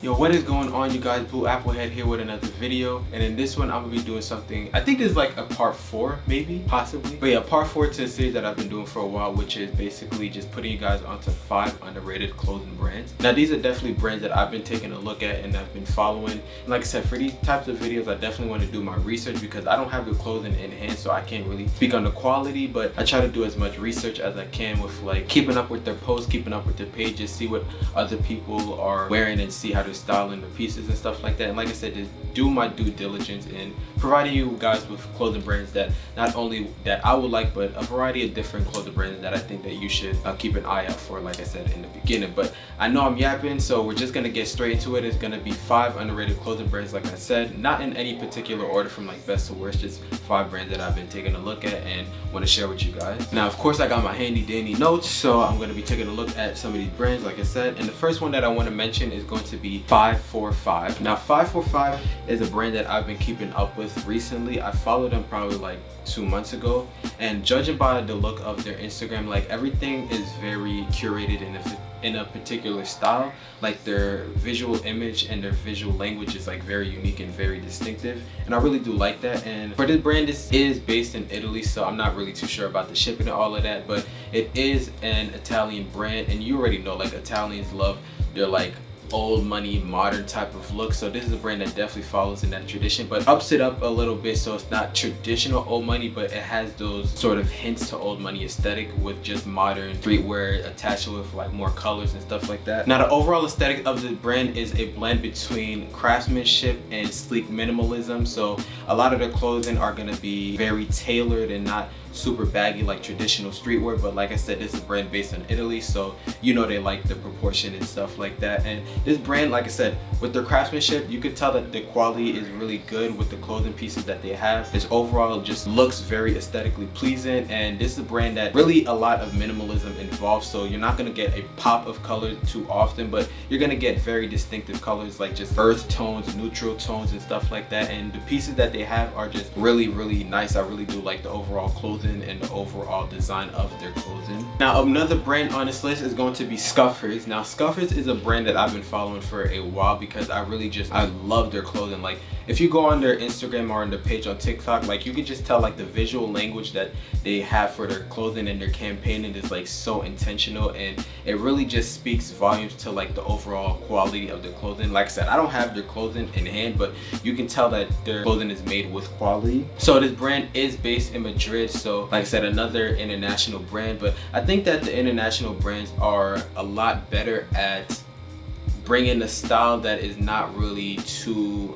Yo, what is going on, you guys? Blue Applehead here with another video, and in this one I'm gonna be doing something. I think this is like a part 4, maybe, possibly, but yeah, part 4 to a series that I've been doing for a while, which is basically just putting you guys onto 5 underrated clothing brands. Now these are definitely brands that I've been taking a look at and I've been following, and like I said, for these types of videos I definitely want to do my research because I don't have the clothing in hand, so I can't really speak on the quality, but I try to do as much research as I can with like keeping up with their posts, keeping up with their pages, see what other people are wearing and see how they're styling the pieces and stuff like that. And like I said, just do my due diligence in providing you guys with clothing brands that not only that I would like, but a variety of different clothing brands that I think that you should keep an eye out for, like I said in the beginning. But I know I'm yapping, so we're just gonna get straight into it. It's gonna be 5 underrated clothing brands, like I said, not in any particular order from like best to worst, just 5 brands that I've been taking a look at and want to share with you guys. Now of course I got my handy dandy notes, so I'm going to be taking a look at some of these brands, like I said, and the first one that I want to mention is going to be 545. Now 545 is a brand that I've been keeping up with recently. I followed them probably like 2 months ago, and judging by the look of their Instagram, like everything is very curated in a particular style. Like their visual image and their visual language is like very unique and very distinctive, and I really do like that. And for this brand, this is based in Italy, so I'm not really too sure about the shipping and all of that, but it is an Italian brand, and you already know like Italians love their like old money modern type of look, so this is a brand that definitely follows in that tradition but ups it up a little bit, so it's not traditional old money, but it has those sort of hints to old money aesthetic with just modern streetwear attached with like more colors and stuff like that. Now the overall aesthetic of the brand is a blend between craftsmanship and sleek minimalism, so a lot of their clothing are going to be very tailored and not super baggy like traditional streetwear. But like I said, this is a brand based in Italy, so you know they like the proportion and stuff like that. And this brand, like I said, with their craftsmanship, you could tell that the quality is really good with the clothing pieces that they have. This overall just looks very aesthetically pleasing, and this is a brand that really a lot of minimalism involved, so you're not going to get a pop of color too often, but you're going to get very distinctive colors like just earth tones, neutral tones and stuff like that. And the pieces that they have are just really nice. I really do like the overall clothing and the overall design of their clothing. Now another brand on this list is going to be Scuffers. Now Scuffers is a brand that I've been following for a while because I love their clothing. Like if you go on their Instagram or on their page on TikTok, like you can just tell like the visual language that they have for their clothing and their campaigning is like so intentional, and it really just speaks volumes to like the overall quality of the clothing. Like I said, I don't have their clothing in hand, but you can tell that their clothing is made with quality. So this brand is based in Madrid, so like I said, another international brand, but I think that the international brands are a lot better at bringing a style that is not really too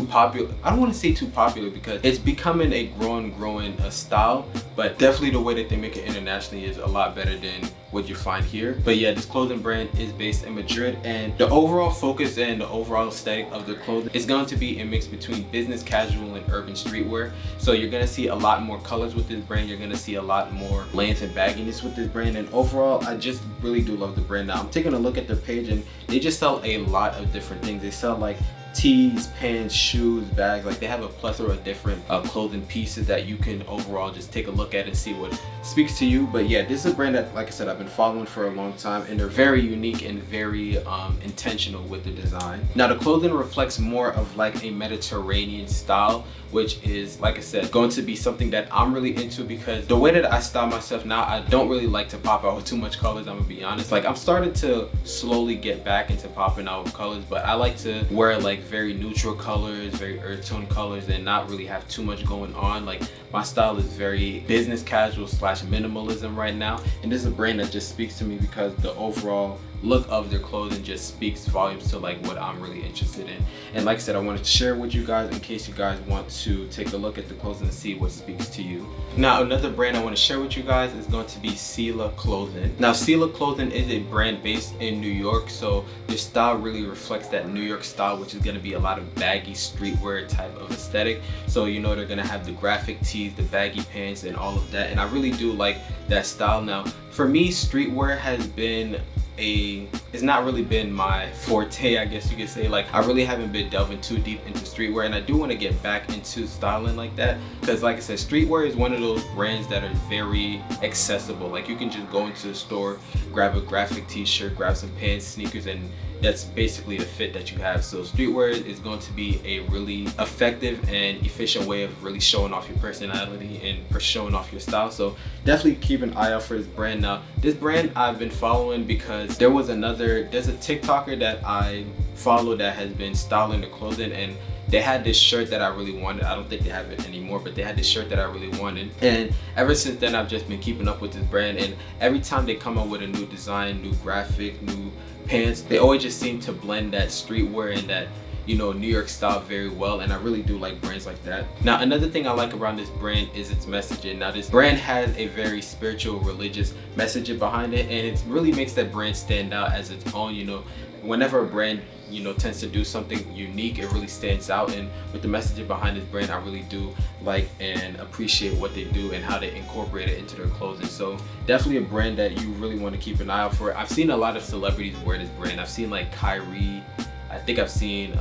popular. I don't want to say too popular because it's becoming a growing style, but definitely the way that they make it internationally is a lot better than what you find here. But yeah, this clothing brand is based in Madrid, and the overall focus and the overall aesthetic of their clothing is going to be a mix between business casual and urban streetwear. So you're going to see a lot more colors with this brand, you're going to see a lot more length and bagginess with this brand, and overall I just really do love the brand. Now I'm taking a look at their page, and they just sell a lot of different things. They sell like tees, pants, shoes, bags. Like they have a plethora of different clothing pieces that you can overall just take a look at and see what speaks to you. But yeah, this is a brand that, like I said, I've been following for a long time, and they're very unique and very intentional with the design. Now the clothing reflects more of like a Mediterranean style, which is, like I said, going to be something that I'm really into because the way that I style myself now, I don't really like to pop out with too much colors. I'm gonna be honest, like I'm starting to slowly get back into popping out with colors, but I like to wear like very neutral colors, very earth tone colors, and not really have too much going on. Like my style is very business casual slash minimalism right now, and this is a brand that just speaks to me because the overall look of their clothing just speaks volumes to like what I'm really interested in. And like I said, I wanted to share with you guys in case you guys want to take a look at the clothing and see what speaks to you. Now another brand I want to share with you guys is going to be Sila Clothing. Now Sila Clothing is a brand based in New York, so their style really reflects that New York style, which is going to be a lot of baggy streetwear type of aesthetic. So you know they're going to have the graphic tees, the baggy pants, and all of that, and I really do like that style. Now for me, streetwear has been it's not really been my forte, I guess you could say. Like I really haven't been delving too deep into streetwear, and I do want to get back into styling like that because like I said, streetwear is one of those brands that are very accessible. Like you can just go into the store, grab a graphic t-shirt, grab some pants, sneakers, and that's basically the fit that you have. So streetwear is going to be a really effective and efficient way of really showing off your personality and showing off your style. So definitely keep an eye out for this brand. Now this brand I've been following because there's a TikToker that I follow that has been styling the clothing, and they had this shirt that I really wanted. I don't think they have it anymore, but they had this shirt that I really wanted. And ever since then, I've just been keeping up with this brand. And every time they come out with a new design, new graphic, new pants, they always just seem to blend that streetwear and that, you know, New York style very well. And I really do like brands like that. Now, another thing I like around this brand is its messaging. Now, this brand has a very spiritual, religious messaging behind it, and it really makes that brand stand out as its own. You know, whenever a brand, you know, tends to do something unique, it really stands out. And with the messaging behind this brand, I really do like and appreciate what they do and how they incorporate it into their clothing. So definitely a brand that you really want to keep an eye out for. I've seen a lot of celebrities wear this brand. I've seen like Kyrie, I think I've seen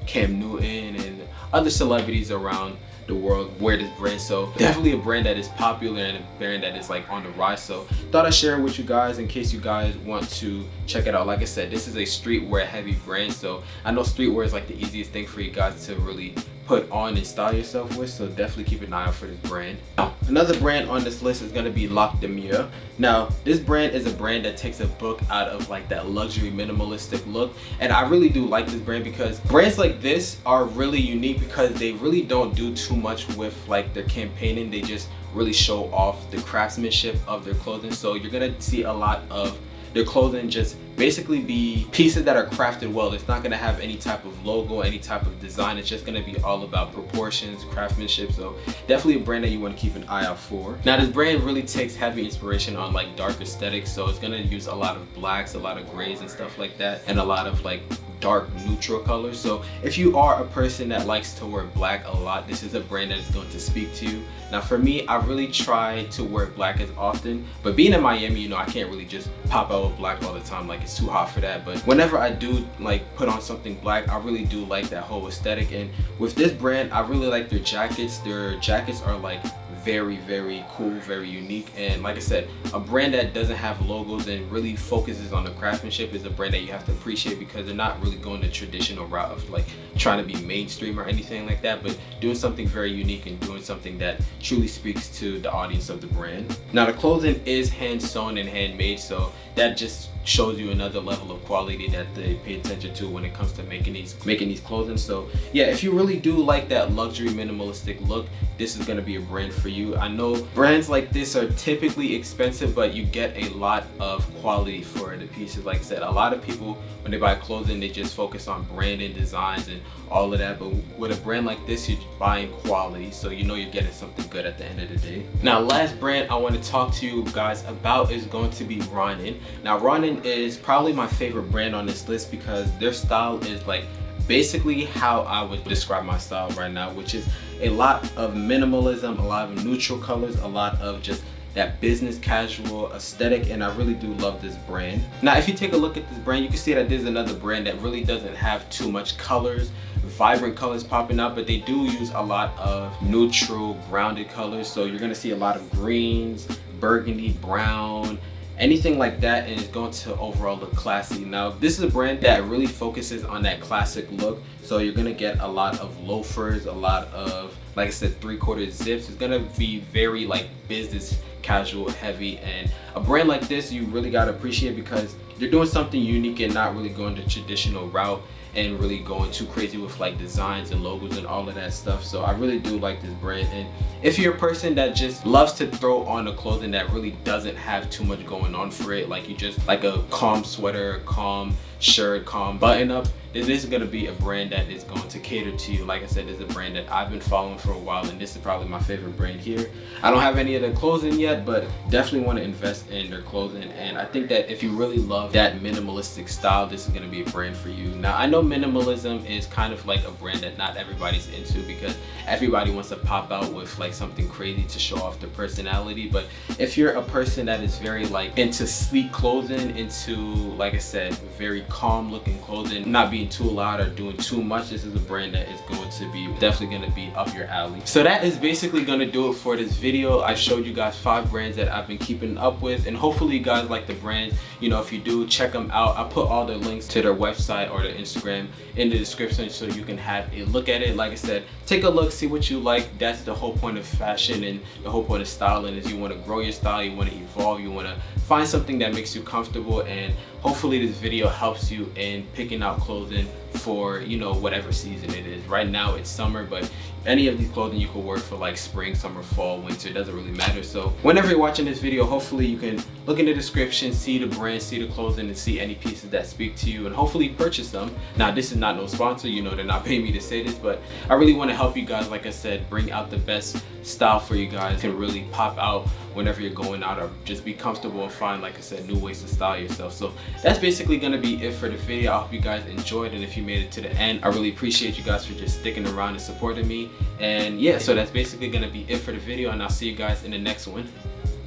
Cam Newton and other celebrities around the world wear this brand. So definitely a brand that is popular and a brand that is like on the rise. So thought I'd share it with you guys in case you guys want to check it out. Like I said, this is a streetwear heavy brand, so I know streetwear is like the easiest thing for you guys to really put on and style yourself with, so definitely keep an eye out for this brand. Now, another brand on this list is going to be Lac de Mieux. Now this brand is a brand that takes a book out of like that luxury minimalistic look, and I really do like this brand because brands like this are really unique because they really don't do too much with like their campaigning. They just really show off the craftsmanship of their clothing. So you're gonna see a lot of their clothing just basically be pieces that are crafted well. It's not going to have any type of logo, any type of design. It's just going to be all about proportions, craftsmanship. So definitely a brand that you want to keep an eye out for. Now this brand really takes heavy inspiration on like dark aesthetics, so it's going to use a lot of blacks, a lot of grays and stuff like that, and a lot of like dark neutral colors. So if you are a person that likes to wear black a lot, this is a brand that is going to speak to you. Now for me, I really try to wear black as often, but being in Miami, you know, I can't really just pop out with black all the time. Like it's too hot for that. But whenever I do like put on something black, I really do like that whole aesthetic. And with this brand, I really like their jackets. Their jackets are like very, very cool, very unique. And like I said, a brand that doesn't have logos and really focuses on the craftsmanship is a brand that you have to appreciate because they're not really going the traditional route of like trying to be mainstream or anything like that, but doing something very unique and doing something that truly speaks to the audience of the brand. Now the clothing is hand sewn and handmade, so that just shows you another level of quality that they pay attention to when it comes to making these clothing. So yeah, if you really do like that luxury minimalistic look, this is going to be a brand for you. I know brands like this are typically expensive, but you get a lot of quality for the pieces. Like I said, a lot of people when they buy clothing, they just focus on branding, designs and all of that, but with a brand like this, you're buying quality, so you know you're getting something good at the end of the day. Now last brand I want to talk to you guys about is going to be Ronin. Now Ronin is probably my favorite brand on this list because their style is like basically how I would describe my style right now, which is a lot of minimalism, a lot of neutral colors, a lot of just that business casual aesthetic, and I really do love this brand. Now if you take a look at this brand, you can see that there's another brand that really doesn't have too much colors, vibrant colors popping out, but they do use a lot of neutral grounded colors. So you're gonna see a lot of greens, burgundy, brown, anything like that, and it's going to overall look classy. Now this is a brand that really focuses on that classic look, so you're gonna get a lot of loafers, a lot of, like I said, 3/4 zips. It's gonna be very like business casual heavy, and a brand like this you really got to appreciate because you're doing something unique and not really going the traditional route and really going too crazy with like designs and logos and all of that stuff. So I really do like this brand. And if you're a person that just loves to throw on a clothing that really doesn't have too much going on for it, like you just like a calm sweater, calm shirt, calm button up, this is going to be a brand that is going to cater to you. Like I said, this is a brand that I've been following for a while, and this is probably my favorite brand here. I don't have any of their clothing yet, but definitely want to invest in their clothing. And I think that if you really love that minimalistic style, this is going to be a brand for you. Now I know minimalism is kind of like a brand that not everybody's into, because everybody wants to pop out with like something crazy to show off their personality. But if you're a person that is very like into sleek clothing, into, like I said, very calm looking clothing, not being too loud or doing too much, this is a brand that is going to be definitely going to be up your alley. So that is basically going to do it for this video. I showed you guys 5 brands that I've been keeping up with, and hopefully you guys like the brands. You know, if you do, check them out. I put all the links to their website or their Instagram in the description so you can have a look at it. Like I said, take a look, see what you like. That's the whole point of fashion and the whole point of styling, is you want to grow your style, you want to evolve, you want to find something that makes you comfortable. And hopefully this video helps you in picking out clothing for, you know, whatever season it is. Right now it's summer, but any of these clothing you could wear for like spring, summer, fall, winter, it doesn't really matter. So whenever you're watching this video, hopefully you can look in the description, see the brand, see the clothing, and see any pieces that speak to you, and hopefully purchase them. Now, this is not no sponsor, you know, they're not paying me to say this, but I really want to help you guys, like I said, bring out the best style for you guys, can really pop out whenever you're going out, or just be comfortable and find, like I said, new ways to style yourself. So that's basically going to be it for the video. I hope you guys enjoyed, and if you made it to the end, I really appreciate you guys for just sticking around and supporting me. And yeah, so that's basically going to be it for the video, and I'll see you guys in the next one.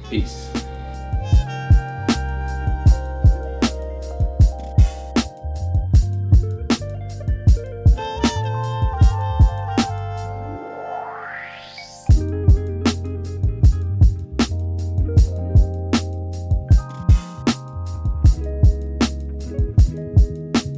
Peace.